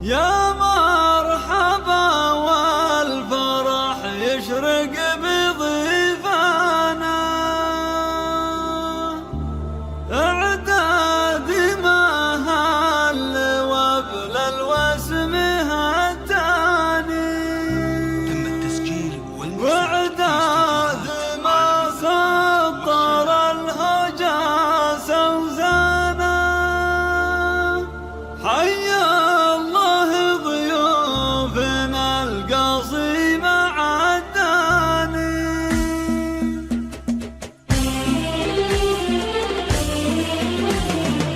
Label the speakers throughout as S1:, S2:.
S1: يا مرحبا والفرح يشرق بضيفانا، اعداد مهل وابل الوسم هتاني،
S2: تم التسجيل
S1: واعداد ما سطر الهجاس وزانا. حيا الله ضيوفنا القصيم عداني.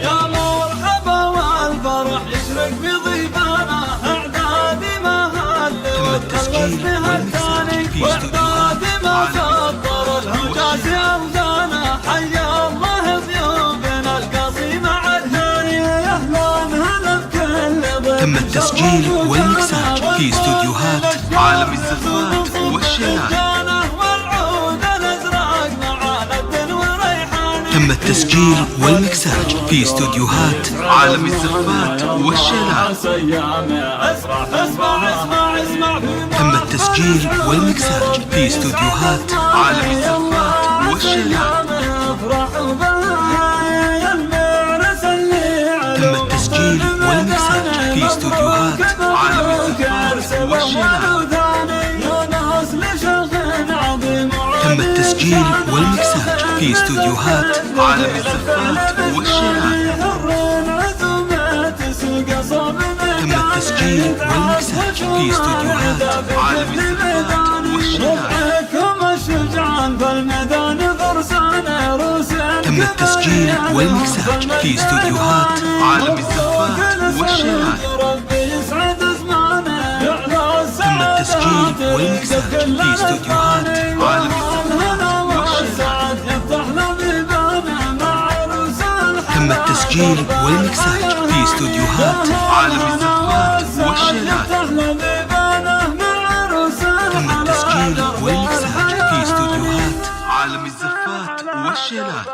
S1: يا مرحبا والفرح يشرق بضيفانا، اعداد مهل والوسم هتاني، واعداد ما سطر الهجاس اوزانا. حيا الله ضيوفنا القصيم عداني، يا اهلا هلا بكل ضيف.
S2: تم التسجيل والمكساج في استوديوهات عالم الزفات والشيلات. تم التسجيل والمكساج في استوديوهات عالم الزفات والشيلات. تم التسجيل والمكساج في استوديوهات عالم الزفات والشيلات. تم التسجيل والمكساج في استوديوهات عالم الزفات والشيلات. تم التسجيل والمكساج في استوديوهات عالم الزفات والشيلات. تم التسجيل والمكساج في استوديوهات عالم الزفات والشيلات. تم التسجيل والمكساج في استوديوهات عالم الزفات والشيلات. تم التسجيل والمكساج في استوديوهات عالم الزفات والشيلات. تم التسجيل والمكساج في استوديوهات عالم الزفات والشيلات. تم التسجيل والمكساج في استوديوهات عالم الزفات والشيلات.